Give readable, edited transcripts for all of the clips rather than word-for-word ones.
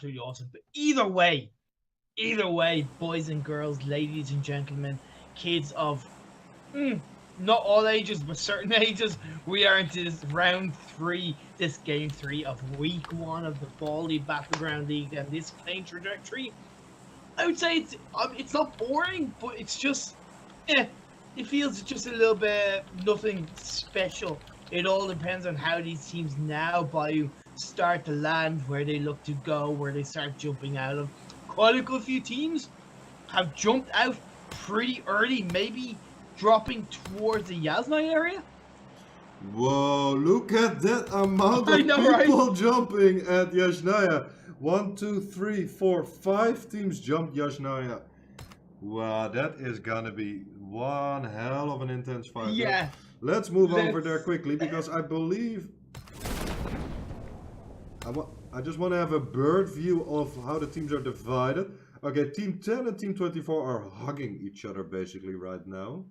absolutely awesome. But either way, boys and girls, ladies and gentlemen, kids of not all ages, but certain ages, we are into this round 3, this game 3 of week 1 of the Baldie Battleground League, and this playing trajectory. I would say it's not boring, but it's just, it feels just a little bit nothing special. It all depends on how these teams now, Bayu, start to land, where they look to go, where they start jumping out of. Quite a good few teams have jumped out pretty early, maybe dropping towards the Yasnaya area. Whoa, look at that amount of people jumping at Yasnaya. 1, 2, 3, 4, 5 teams jumped Yasnaya. Wow, that is gonna be one hell of an intense fight. Yeah. Let's move over there quickly, because I believe I just want to have a bird view of how the teams are divided. Okay, Team 10 and Team 24 are hugging each other basically right now.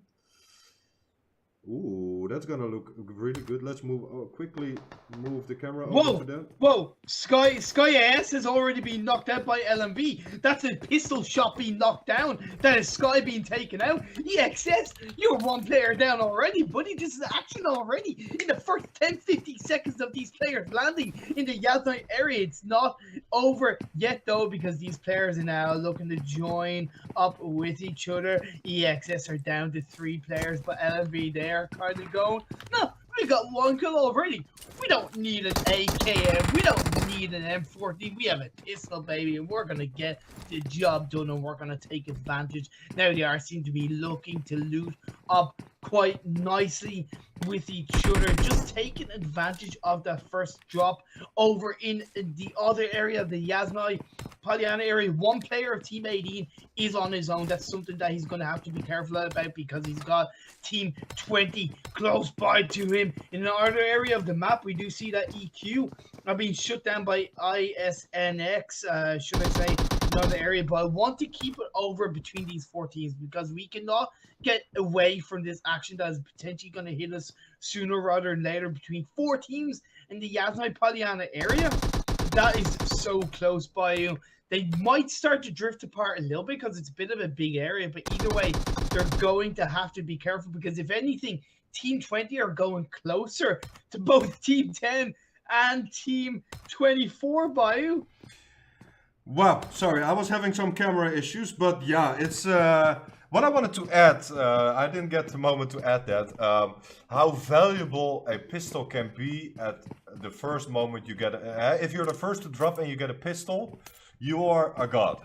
Ooh, that's gonna look really good. Let's quickly move the camera over to them. Whoa! Sky S has already been knocked out by LMV. That's a pistol shot being knocked down. That is Sky being taken out. EXS, you're one player down already, buddy. This is action already. In the first 10-50 seconds of these players landing in the Yasnaya area. It's not over yet though, because these players are now looking to join up with each other. EXS are down to 3 players, but LMV there kind of going, no, we got 1 kill already. We don't need an AKM. We don't need an M14. We have a pistol, baby, and we're going to get the job done, and we're going to take advantage. Now they seem to be looking to loot up quite nicely with each other, just taking advantage of that first drop over in the other area of the Yasnaya Polyana area. 1 player of Team 18 is on his own. That's something that he's going to have to be careful about, because he's got Team 20 close by to him. In another area of the map, we do see that EQ are being shut down by ISNX, should I say, another area. But I want to keep it over between these 4 teams, because we cannot get away from this action that is potentially going to hit us sooner rather than later between 4 teams in the Yasnaya Polyana area. That is so close by you. They might start to drift apart a little bit because it's a bit of a big area, but either way, they're going to have to be careful, because if anything, Team 20 are going closer to both Team 10 and Team 24, Bayu. Wow, sorry, I was having some camera issues, but yeah, it's what I wanted to add. I didn't get the moment to add that. How valuable a pistol can be at the first moment you get. If you're the first to drop and you get a pistol, you are a god.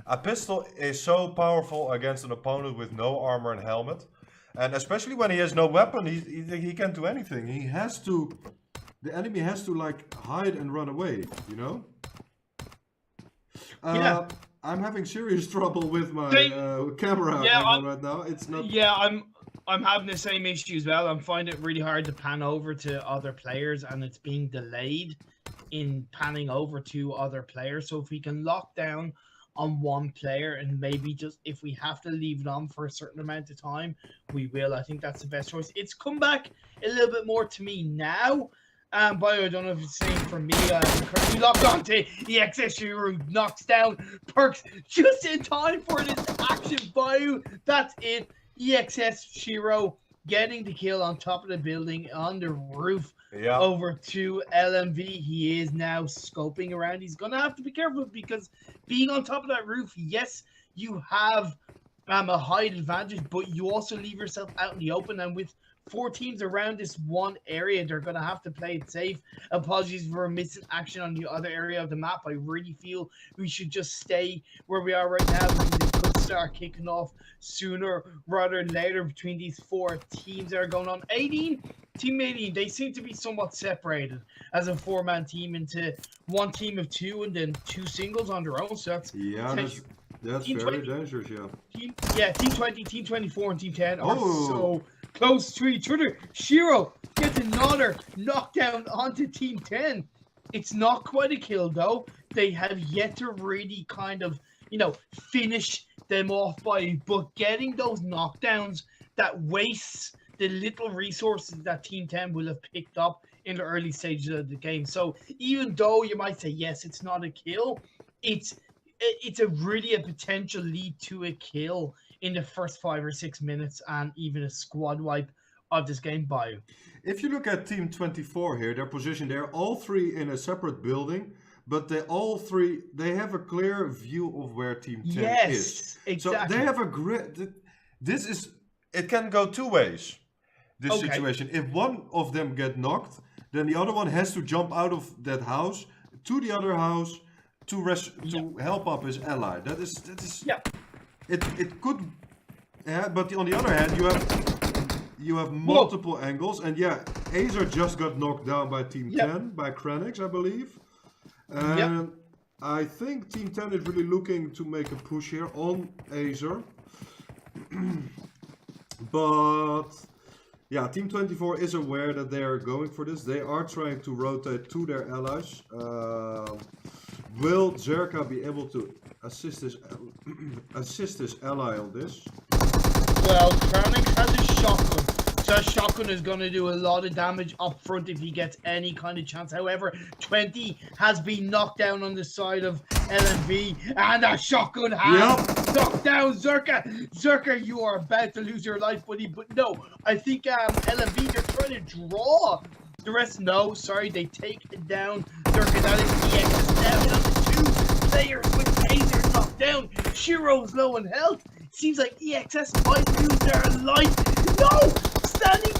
A pistol is so powerful against an opponent with no armor and helmet, and especially when he has no weapon, he can't do anything. He has to. The enemy has to like hide and run away, you know. Yeah. I'm having serious trouble with my camera right now. It's not. Yeah, I'm having the same issue as well. I'm finding it really hard to pan over to other players, and it's being delayed in panning over to other players. So if we can lock down on 1 player, and maybe just if we have to leave it on for a certain amount of time, we will. I think that's the best choice. It's come back a little bit more to me now. But I don't know if it's the same for me. Currently locked on to EXS, who knocks down Perks just in time for this action. Bayu, that's it. EXS Shiro getting the kill on top of the building on the roof over to LMV. He is now scoping around. He's going to have to be careful, because being on top of that roof, yes, you have a height advantage, but you also leave yourself out in the open, and with 4 teams around this one area, they're going to have to play it safe. Apologies for missing action on the other area of the map. I really feel we should just stay where we are right now, because they could start kicking off sooner rather than later between these 4 teams that are going on. Team 18, they seem to be somewhat separated as a 4-man team into 1 team of 2 and then 2 singles on their own. So that's that's very 20, dangerous, Team 20, Team 24, and Team 10 are so close to each other. Shiro gets another knockdown onto Team 10. It's not quite a kill though. They have yet to really kind of, finish them off but getting those knockdowns that wastes the little resources that Team 10 will have picked up in the early stages of the game. So even though you might say yes, it's not a kill, it's a potential lead to a kill in the first 5 or 6 minutes, and even a squad wipe of this game. Bayu. If you look at Team 24 here, their position, they're all three in a separate building, but they have a clear view of where Team 10 is. Exactly. So they have a great. It can go two ways. This situation. If one of them get knocked, then the other one has to jump out of that house to the other house to help up his ally. That is. Yeah. It could. Yeah, but on the other hand, you have multiple angles, and yeah, Azer just got knocked down by Team 10 by Kranix, I believe. And I think Team 10 is really looking to make a push here on Azer. But yeah, Team 24 is aware that they are going for this. They are trying to rotate to their allies. Will Zerka be able to assist his ally on this? Well, Kranix has a shotgun. So a shotgun is going to do a lot of damage up front if he gets any kind of chance. However, 20 has been knocked down on the side of LMV, and that shotgun has knocked down Zerka. Zerka, you are about to lose your life, buddy. But no, I think LMV, they're trying to draw. The rest, no, sorry, they take down Zerka. That is EX down to 2 players with Taser knocked down. Shiro's low in health. Seems like EXS might lose their life. No! Standing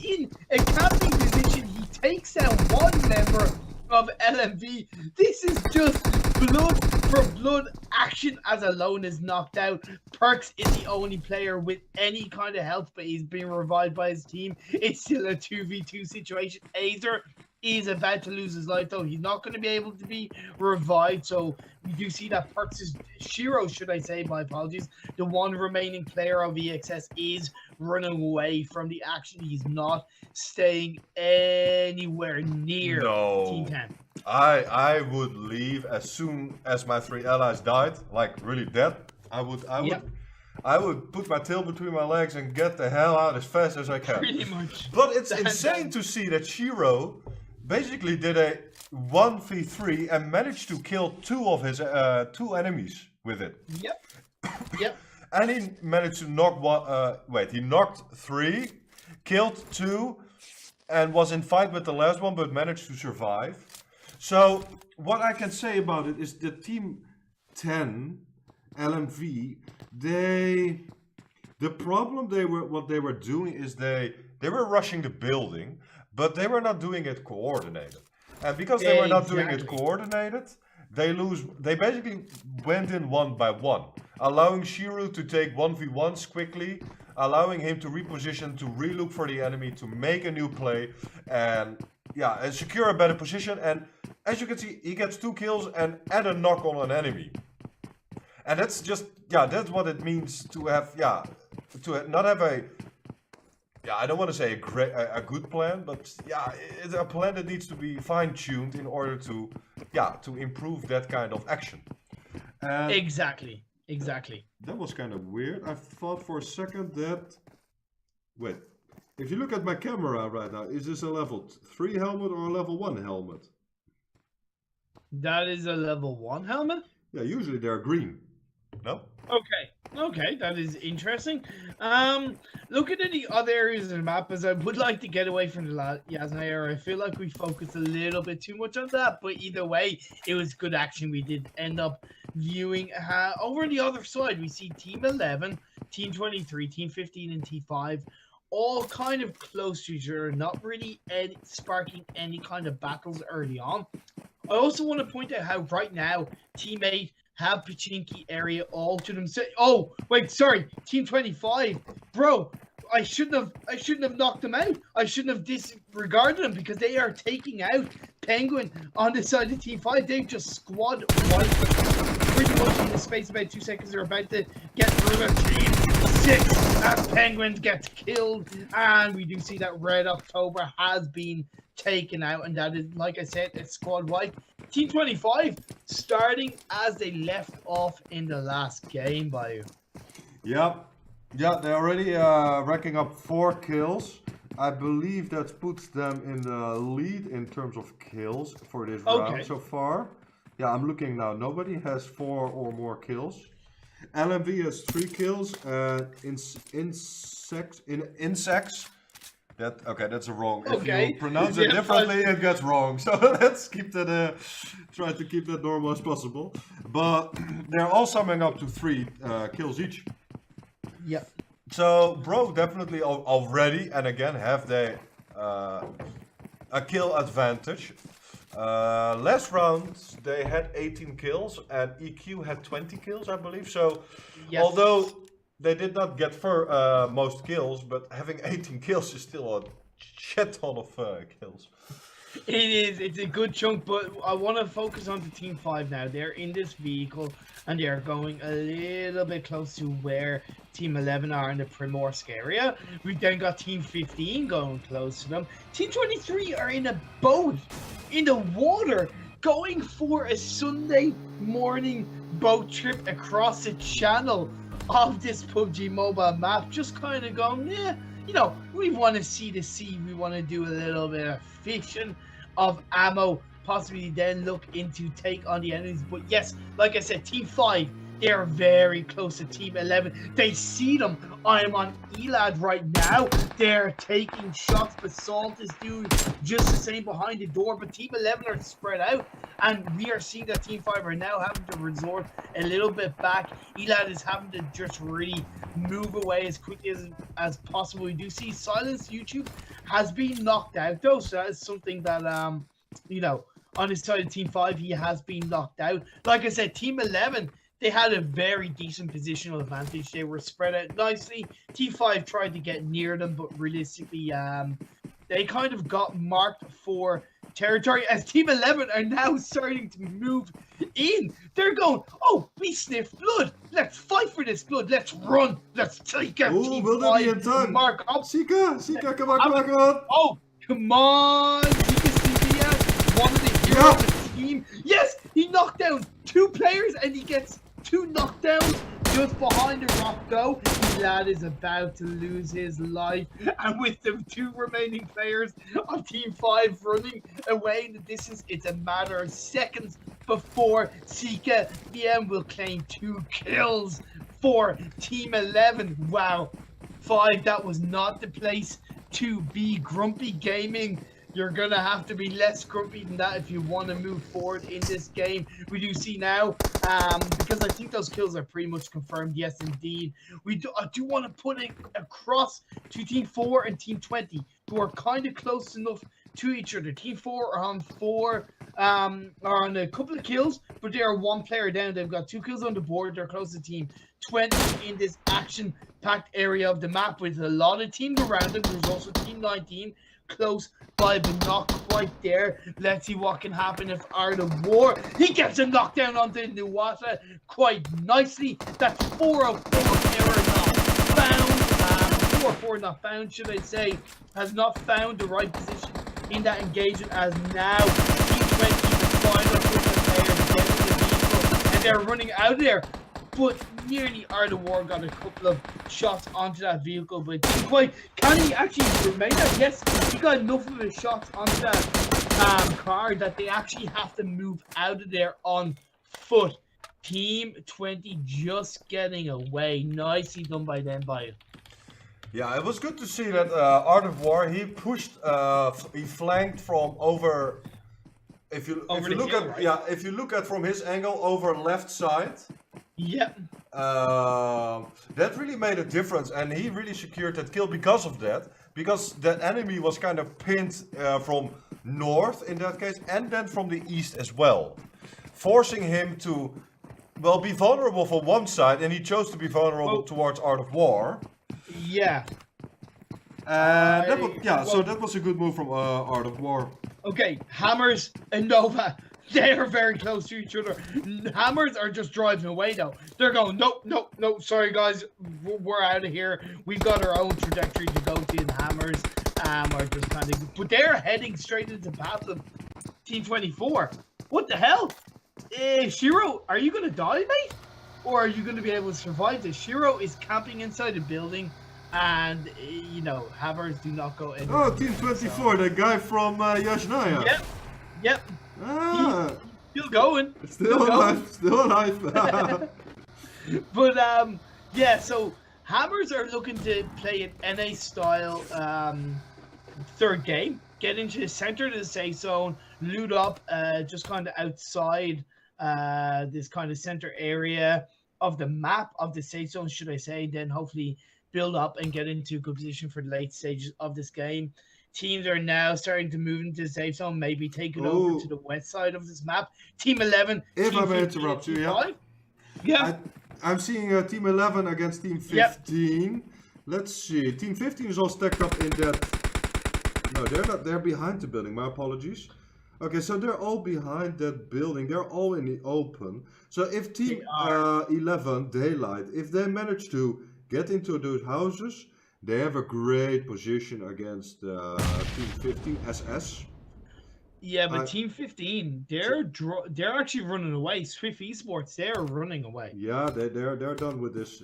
in a camping position, he takes down one member of LMV. This is just blood for blood action as Alone is knocked out. Perks is the only player with any kind of health, but he's being revived by his team. It's still a 2v2 situation. Azer is about to lose his life, though. He's not going to be able to be revived, so we do see that Perks is Shiro, should I say, my apologies. The one remaining player of EXS is running away from the action. He's not staying anywhere near Team 10. I would leave as soon as my 3 allies died, like really dead. I would put my tail between my legs and get the hell out as fast as I can. Pretty much. But it's insane to see that Shiro basically did a 1v3 and managed to kill 2 of his 2 enemies with it. Yep. And he managed to knock he knocked 3, killed 2, and was in fight with the last one, but managed to survive. So what I can say about it is the Team 10 LMV, the problem what they were doing is they were rushing the building, but they were not doing it coordinated. And because they were not doing it coordinated, they basically went in one by one, allowing Shiro to take 1v1s quickly, allowing him to reposition, to relook for the enemy, to make a new play, and secure a better position. And as you can see, he gets 2 kills and add a knock on an enemy. And that's just, that's what it means to have, to not have I don't want to say a good plan, but it's a plan that needs to be fine-tuned in order to improve that kind of action. Exactly. That was kind of weird. I thought for a second that, wait, if you look at my camera right now, is this a level 3 helmet or a level 1 helmet? That is a level 1 helmet? Yeah, usually they're green. No? Okay, that is interesting. Looking at the other areas of the map, as I would like to get away from the Yasna era, I feel like we focused a little bit too much on that, but either way, it was good action. We did end up viewing over on the other side, we see Team 11, Team 23, Team 15, and T5, all kind of close to each other, not really sparking any kind of battles early on. I also want to point out how right now, Team 8 have Pachinki area all to themselves. Oh, wait, sorry, Team 25. Bro, I shouldn't have knocked them out. I shouldn't have disregarded them because they are taking out Penguin on the side of Team 5. They've just squad wiped pretty much in the space of about 2 seconds. They're about to get through Team 6 as Penguins get killed. And we do see that Red October has been taken out, and that is, like I said, a squad wipe. Team 25 starting as they left off in the last game, Bayu. Yeah, they're already racking up 4 kills. I believe that puts them in the lead in terms of kills for this round so far. Yeah, I'm looking now. Nobody has 4 or more kills. LMV has 3 kills. Insects. That's wrong. If you pronounce it differently, it gets wrong. So let's keep that. Try to keep that normal as possible. But they're all summing up to 3 kills each. Yep. So bro, definitely already, and again, have they a kill advantage. Last round they had 18 kills and EQ had 20 kills, I believe. So although they did not get most kills, but having 18 kills is still a shit ton of kills. It is. It's a good chunk, but I want to focus on the Team 5 now. They're in this vehicle, and they are going a little bit close to where Team 11 are in the Primorsk area. We've then got Team 15 going close to them. Team 23 are in a boat, in the water, going for a Sunday morning boat trip across the channel of this PUBG mobile map. Just kind of going, yeah, you know, we want to see the sea. We want to do a little bit of fishing of ammo, possibly then look into take on the enemies. But yes, like I said, Team 5, they're very close to Team 11. They see them. I'm on Elad right now. They're taking shots. Basalt is doing just the same behind the door. But Team 11 are spread out. And we are seeing that Team 5 are now having to resort a little bit back. Elad is having to just really move away as quickly as possible. We do see Silence YouTube has been knocked out, though. So that is something that, you know, on his side of Team 5, he has been knocked out. Like I said, Team 11, they had a very decent positional advantage. They were spread out nicely. Team 5 tried to get near them, but realistically, they kind of got marked for territory as Team 11 are now starting to move in. They're going, oh, we sniff blood. Let's fight for this blood. Let's run. Let's take out Team 5. Mark up. Sika, come on. Oh, come on. Sika, one of the heroes of the team. Yes, he knocked down 2 players and he gets 2 knockdowns just behind the rock go. The lad is about to lose his life, and with the 2 remaining players of Team 5 running away in the distance, it's a matter of seconds before Sika VM will claim 2 kills for Team 11. Wow, 5, that was not the place to be. Grumpy Gaming, you're gonna have to be less grumpy than that if you want to move forward in this game. We do see now, because I think those kills are pretty much confirmed. Yes, indeed. I do want to put it across to Team 4 and Team 20, who are kind of close enough to each other. Team 4 are on 4, are on a couple of kills, but they are 1 player down. They've got 2 kills on the board. They're close to Team 20 in this action-packed area of the map with a lot of teams around them. There's also Team 19 close by, but not quite there. Let's see what can happen if Art of War. He gets a knockdown onto Nuwata quite nicely. That's 4 of 4 error not found. 4 of 4 not found, should I say. Has not found the right position in that engagement, as now Team 20, the final group of players getting the vehicle, and they're running out of there. But nearly Art of War got a couple of shots onto that vehicle, but can he actually remain there? Yes, he got enough of his shots onto that car that they actually have to move out of there on foot. Team 20 just getting away. Nicely done by them, Bayu. Yeah, it was good to see that Art of War, he pushed, he flanked from over. If you look at from his angle over left side. Yep. That really made a difference, and he really secured that kill because of that. Because that enemy was kind of pinned from north in that case, and then from the east as well, forcing him to, well, be vulnerable for one side, and he chose to be vulnerable towards Art of War. Yeah. So that was a good move from Art of War. Okay, Hammers and Nova, they are very close to each other. Hammers are just driving away though. They're going, nope, sorry guys, we're out of here. We've got our own trajectory to go to, and Hammers are just kind of, but they're heading straight into the path of Team 24. What the hell? Shiro, are you going to die, mate? Or are you going to be able to survive this? Shiro is camping inside a building and you know, hammers do not go anywhere. Oh, Team 24, the guy from Yashnaya. Yep, yep. Ah, Still going. still alive, still alive. But yeah. So hammers are looking to play an NA style third game. Get into the center of the safe zone, loot up, just kind of outside this kind of center area of the map of the safe zone, should I say? Then hopefully build up and get into a good position for the late stages of this game. Teams are now starting to move into the safe zone, maybe taking over to the west side of this map. Team 11. If Team I may 15, interrupt you, Team yeah. 5. Yeah. I'm seeing Team 11 against Team 15. Yep. Let's see. Team 15 is all stacked up in that. No, they're not. They're behind the building. My apologies. Okay, so they're all behind that building. They're all in the open. So if Team 11, Daylight, if they manage to get into those houses, they have a great position against Team 15, SS. Yeah, but Team 15, they're actually running away. Swift Esports, they're running away. Yeah, they're done with this.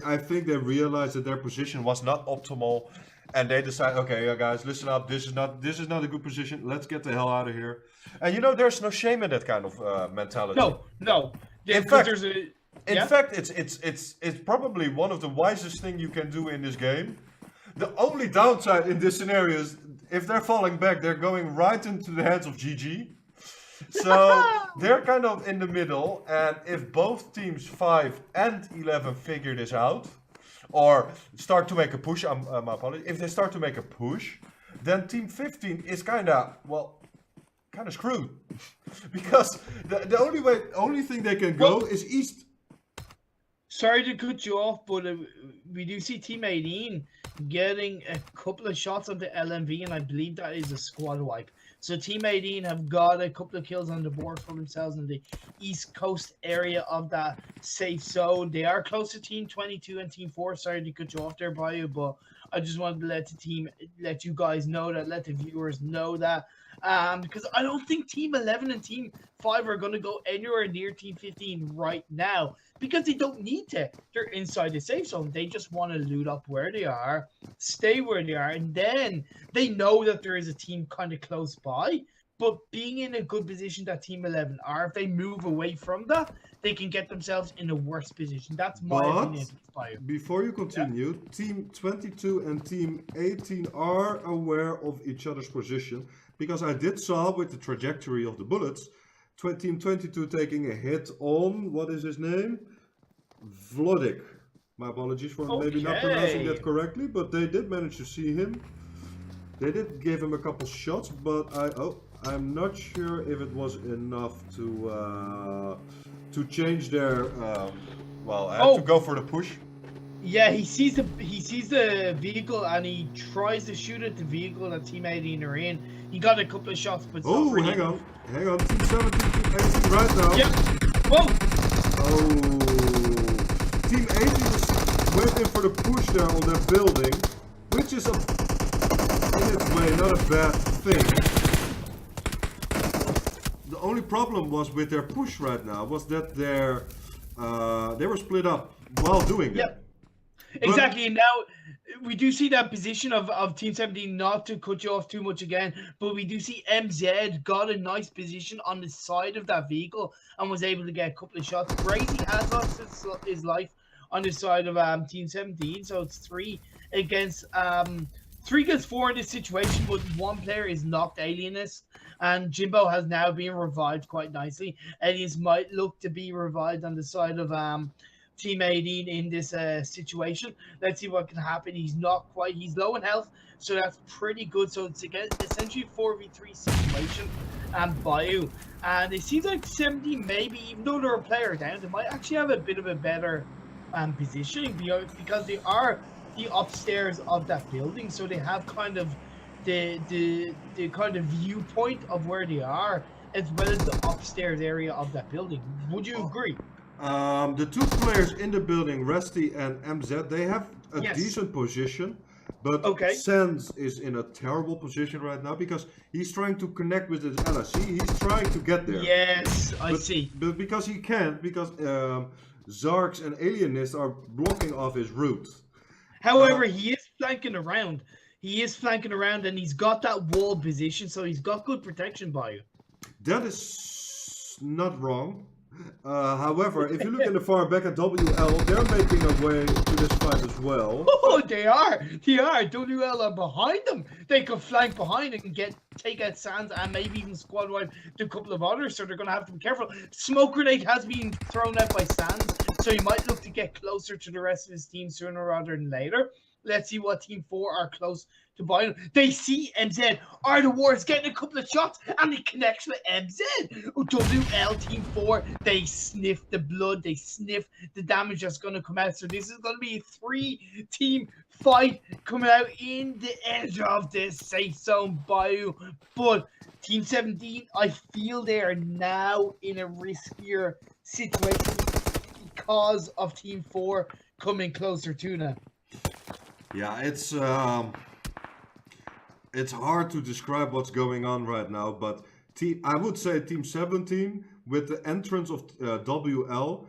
I think they realized that their position was not optimal, and they decide, okay, guys, listen up. This is not a good position. Let's get the hell out of here. And you know, there's no shame in that kind of mentality. No. In fact, it's probably one of the wisest thing you can do in this game. The only downside in this scenario is if they're falling back, they're going right into the hands of GG. So they're kind of in the middle, and if both teams 5 and 11 figure this out, or start to make a push, my apologies, if they start to make a push, then Team 15 is kind of screwed. Because the only thing they can go is east. Sorry to cut you off, but we do see Team 18 getting a couple of shots on the LMV, and I believe that is a squad wipe. So Team 18 have got a couple of kills on the board for themselves in the east coast area of that safe zone. They are close to Team 22 and Team 4. Sorry to cut you off there, Bayu, but I just wanted to let you guys know that, let the viewers know that. Because I don't think Team 11 and Team 5 are going to go anywhere near Team 15 right now, because they don't need to. They're inside the safe zone. They just want to loot up where they are, stay where they are, and then they know that there is a team kind of close by. But being in a good position that Team 11 are, if they move away from that, they can get themselves in a worse position. That's my opinion. Before you continue, Team 22 and Team 18 are aware of each other's position, because I did saw with the trajectory of the bullets, Team 22 taking a hit on, what is his name? Vlodik. My apologies for maybe not pronouncing that correctly, but they did manage to see him. They did give him a couple shots, but I'm not sure if it was enough to change their. Well, I have to go for the push. Yeah, he sees the vehicle and he tries to shoot at the vehicle that Team 18 are in. He got a couple of shots, but hang on. Team 17, Team 18 right now. Yep. Whoa. Oh, Team 18 went in for the push there on that building, which is in its way not a bad thing. The only problem was with their push right now was that they were split up while doing that. Exactly. Now we do see that position of Team 17, not to cut you off too much again, but we do see MZ got a nice position on the side of that vehicle and was able to get a couple of shots. Crazy has lost his life on the side of Team 17, so it's 3 against 4 in this situation, but one player is knocked Alienist, and Jimbo has now been revived quite nicely. Aliens might look to be revived on the side of Team 18 in this situation. Let's see what can happen. He's not quite, he's low in health, so that's pretty good. So it's essentially 4v3 situation and Bayu. And it seems like 17, maybe, even though they're a player down, they might actually have a bit of a better positioning, because they are the upstairs of that building, so they have kind of the kind of viewpoint of where they are, as well as the upstairs area of that building. Would you agree? The two players in the building, Resty and MZ, they have a decent position, but Sans is in a terrible position right now because he's trying to connect with his LSC. He's trying to get there. Yes, I see. But because he can't, because Zarks and Alienist are blocking off his route. However, he is flanking around. He is flanking around, and he's got that wall position, so he's got good protection by you. That is not wrong. However, if you look in the far back at WL, they're making a way to this fight as well. Oh, they are. They are. WL are behind them. They could flank behind and take out Sands and maybe even squad wipe to a couple of others. So they're going to have to be careful. Smoke grenade has been thrown out by Sands, so he might look to get closer to the rest of his team sooner rather than later. Let's see what Team 4 are close to buying. They see MZ. Art of War is getting a couple of shots, and he connects with MZ. WL Team 4, they sniff the blood. They sniff the damage that's going to come out. So this is going to be a 3-team fight coming out in the edge of the safe zone, Bayu. But Team 17, I feel they are now in a riskier situation because of Team 4 coming closer to them. Yeah, it's hard to describe what's going on right now, but I would say Team 17, with the entrance of WL,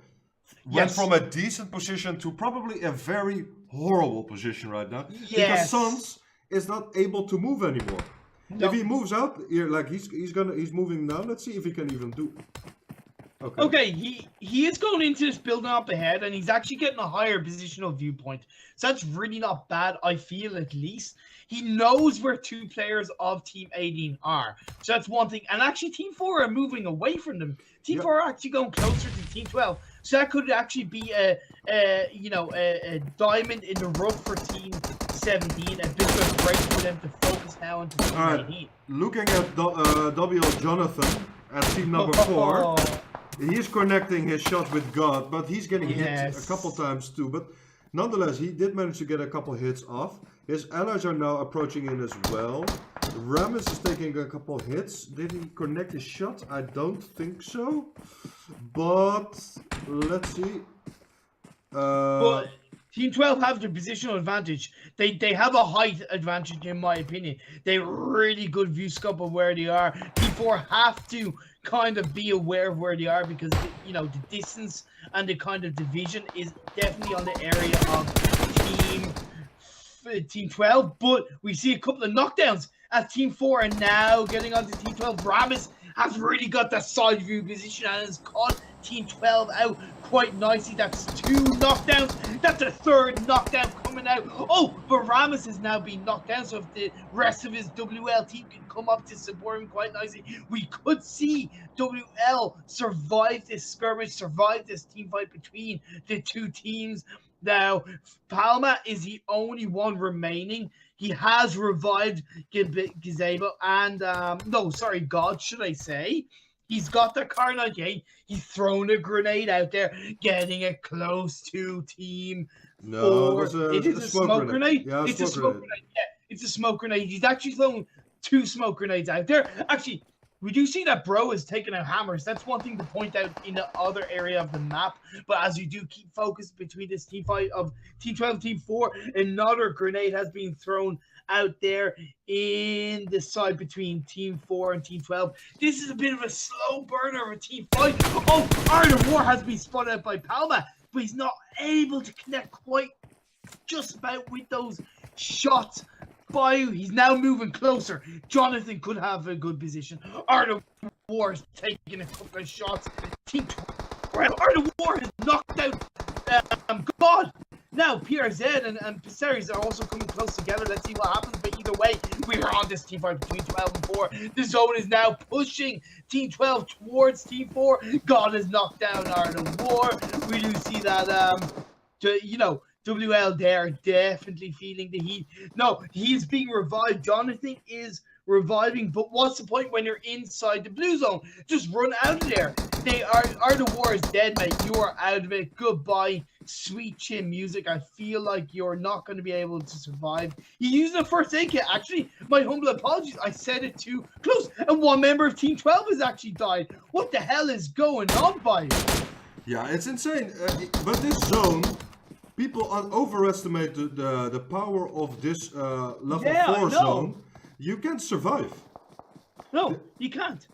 went from a decent position to probably a very horrible position right now. Yes. Because Sons is not able to move anymore. No. If he moves out, like he's moving now. Let's see if he can even do. Okay, he is going into this building up ahead, and he's actually getting a higher positional viewpoint. So that's really not bad, I feel, at least. He knows where 2 players of Team 18 are. So that's one thing. And actually, Team 4 are moving away from them. Team 4 are actually going closer to Team 12. So that could actually be a diamond in the rough for Team 17. A bit of a break for them to focus now on Team 18. Looking at WL Jonathan at team number 4. He's connecting his shot with God, but he's getting hit a couple times too. But nonetheless, he did manage to get a couple hits off. His allies are now approaching in as well. Ramis is taking a couple hits. Did he connect his shot? I don't think so. But let's see. But Team 12 have the positional advantage. They have a height advantage, in my opinion. They have really good view scope of where they are. Team 4 have to kind of be aware of where they are, because the distance and the kind of division is definitely on the area of Team 12. But we see a couple of knockdowns as Team 4 are now getting onto Team 12. Ramis has really got that side view position and has caught Team 12 out quite nicely. That's 2 knockdowns. That's a 3rd knockdown coming out. Oh, but Ramis has now been knocked down, so if the rest of his WL team can come up to support him quite nicely, we could see WL survive this skirmish, survive this team fight between the 2 teams. Now, Palma is the only one remaining. He has revived Gazebo and, God, should I say. He's got the Car 98. He's thrown a grenade out there, getting it close to Team 4. No, it is a smoke grenade. Yeah, it's a smoke grenade. Yeah, it's a smoke grenade. He's actually thrown 2 smoke grenades out there. Actually, we do see that Bro is taking out hammers. That's one thing to point out in the other area of the map. But as you do keep focus between this team fight of Team 12 and Team 4, another grenade has been thrown out there in the side between Team 4 and Team 12. This is a bit of a slow burner of a team fight. Oh, Art of War has been spun out by Palma, but he's not able to connect quite just about with those shots. Bayu, he's now moving closer. Jonathan could have a good position. Art of War is taking a couple of shots. Team 12. Art of War has knocked out God. Now, PRZ and Piseris are also coming close together. Let's see what happens. But either way, we are on this team fight between 12 and 4. The zone is now pushing Team 12 towards Team 4. God has knocked down Art of War. We do see that, WL there definitely feeling the heat. No, he's being revived. Jonathan is reviving, but what's the point when you're inside the blue zone? Just run out of there. Art of War is dead, mate. You are out of it. Goodbye, sweet chin music. I feel like you're not going to be able to survive. You used a first aid kit. Actually, my humble apologies. I said it too close, and one member of Team 12 has actually died. What the hell is going on, Bayu? Yeah, it's insane. But this zone, people overestimate the power of this level 4 zone. You can't survive. No, you can't.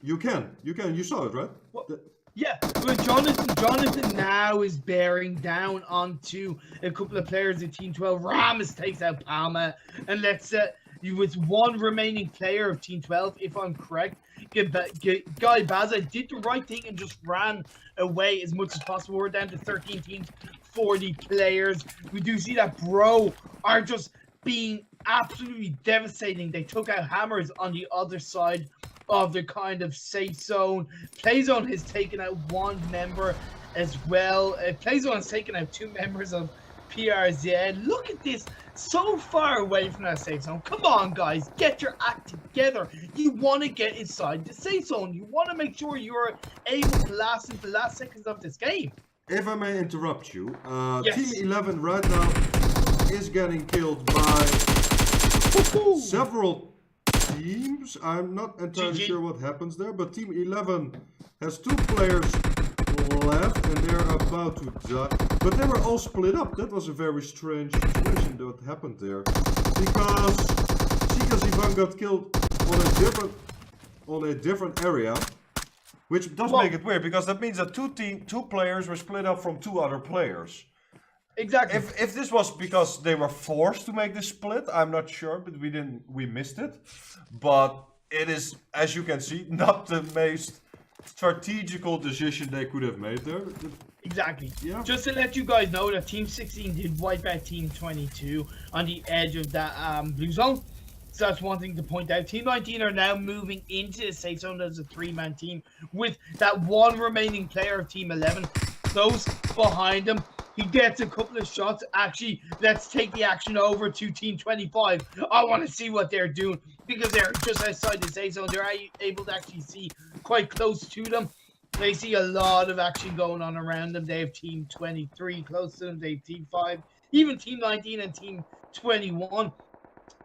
You can. You saw it, right? Yeah, but Jonathan now is bearing down onto a couple of players of Team 12. Ramos takes out Palma, and let's with one remaining player of Team 12, if I'm correct, Guy Baza did the right thing and just ran away as much as possible. We're down to 13 teams, 40 players. We do see that Bro are just being absolutely devastating. They took out Hammers on the other side of the kind of safe zone. Playzone has taken out one member as well. Playzone has taken out two members of PRZ. Look at this, so far away from that safe zone. Come on, guys, get your act together. You want to get inside the safe zone. You want to make sure you're able to last into the last seconds of this game. If I may interrupt you, Yes. Team 11 right now is getting killed by several teams. I'm not entirely sure what happens there, but Team 11 has 2 players left and they're about to die. But they were all split up. That was a very strange situation that happened there, because Ivan got killed on a different area, which does make it weird, because that means that two players were split up from 2 other players. Exactly. If this was because they were forced to make this split, I'm not sure, but we missed it. But it is, as you can see, not the most strategical decision they could have made there. Exactly. Yeah. Just to let you guys know that Team 16 did wipe out Team 22 on the edge of that blue zone. So that's one thing to point out. Team 19 are now moving into the safe zone as a 3-man team with that one remaining player of Team 11 close behind him. He gets a couple of shots. Actually, let's take the action over to Team 25. I want to see what they're doing, because they're just outside the safe zone. They're able to actually see quite close to them. They see a lot of action going on around them. They have Team 23 close to them. They have Team 5, even Team 19 and Team 21.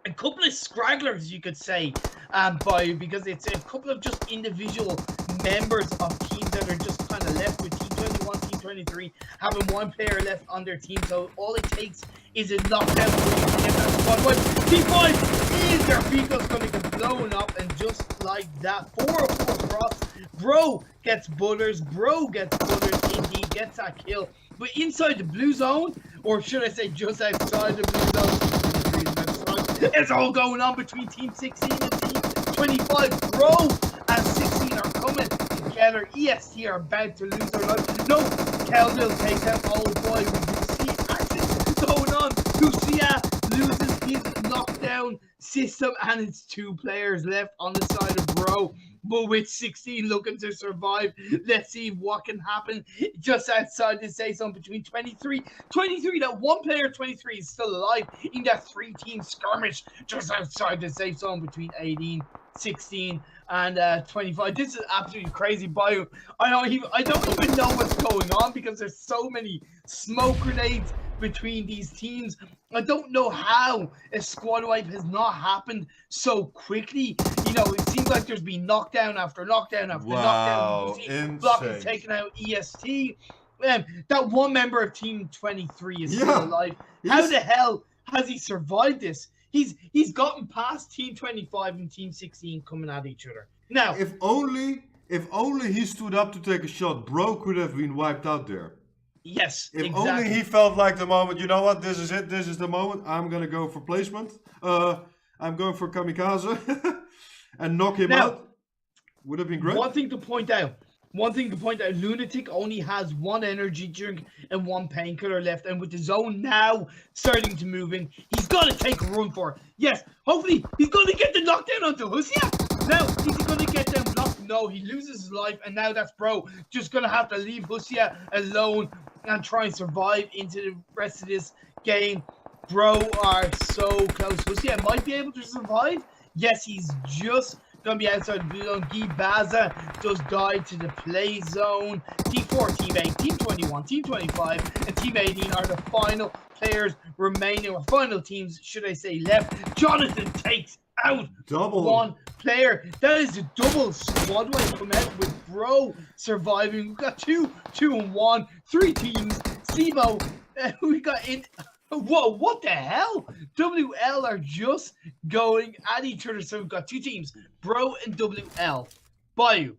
A couple of scragglers, you could say, Bayu, because it's a couple of just individual members of teams that are just kind of left, with Team 21, Team 23 having one player left on their team. So all it takes is a knockdown to get that squad wipe. Team 5 is their vehicle's going to get blown up, and just like that, 4-4 cross. Bro gets butters. Indeed, gets that kill. But inside the blue zone, or should I say just outside the blue zone, it's all going on between Team 16 and Team 25. Bro and 16 are coming together. EST are about to lose their life. No, Kelville takes out, oh boy, we can see action going on. Lucia loses his knockdown system, and it's 2 players left on the side of Bro. But with 16 looking to survive, let's see what can happen just outside the safe zone between 23, that one player 23 is still alive in that 3-team skirmish just outside the safe zone between 18, 16 and 25. This is absolutely crazy, Bayu. I don't even know what's going on, because there's so many smoke grenades between these teams. I don't know how a squad wipe has not happened so quickly. You know, it seems like there's been knockdown after knockdown after knockdown. Block is taking out EST. That one member of Team 23 is still alive. How the hell has he survived this? He's gotten past Team 25 and Team 16 coming at each other. Now, if only he stood up to take a shot, Bro could have been wiped out there. Yes, if only he felt like the moment, you know what, this is it, this is the moment, I'm gonna go for placement, I'm going for kamikaze and knock him out. Would have been great. One thing to point out, Lunatic only has 1 energy drink and 1 painkiller left, and with the zone now starting to move in, he's gonna take a run for it. Yes, hopefully he's gonna get the knockdown onto Husia. Now, is he gonna get them blocked? No, he loses his life, and now that's Bro just gonna have to leave Husia alone and try and survive into the rest of this game. Bro are so close. Husia might be able to survive. Yes, he's just gonna be outside the blue zone. Guy Baza just died to the play zone. Team 4, Team 8, Team 21, Team 25, and Team 18 are the final players remaining, or final teams, should I say, left. Jonathan takes out one player. That is a double squad wipe come out with Bro surviving. We've got 2 and 1, 3 teams. Sibo, we got in. Whoa, what the hell? WL are just going at each other. So we've got 2 teams, Bro and WL. Bayu,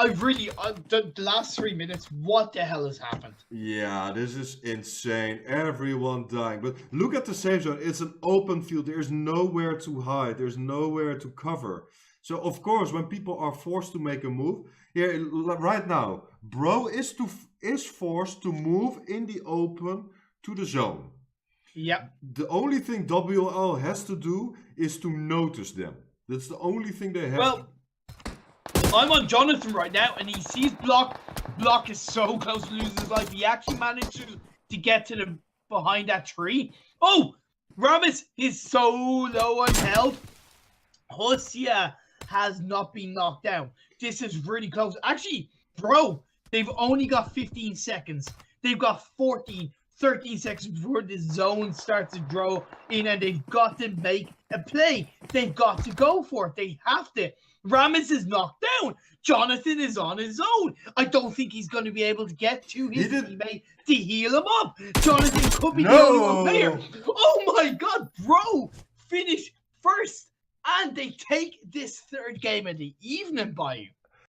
the last 3 minutes, what the hell has happened? Yeah, this is insane. Everyone dying. But look at the safe zone. It's an open field. There's nowhere to hide. There's nowhere to cover. So of course, when people are forced to make a move, here right now, bro is forced to move in the open to the zone. Yep. The only thing WL has to do is to notice them. That's the only thing they have. Well, I'm on Jonathan right now, and he sees Block. Block is so close to losing his life. He actually managed to get to the behind that tree. Oh, Ramis is so low on health. Hosia has not been knocked down. This is really close. Actually, bro, they've only got 15 seconds. They've got 13 seconds before the zone starts to draw in, and they've got to make a play. They've got to go for it. They have to. Ramis is knocked down. Jonathan is on his own. I don't think he's going to be able to get to his teammate to heal him up. Jonathan could be the only one player. Oh my god, bro! Finish first, and they take this third game of the evening, Bayu.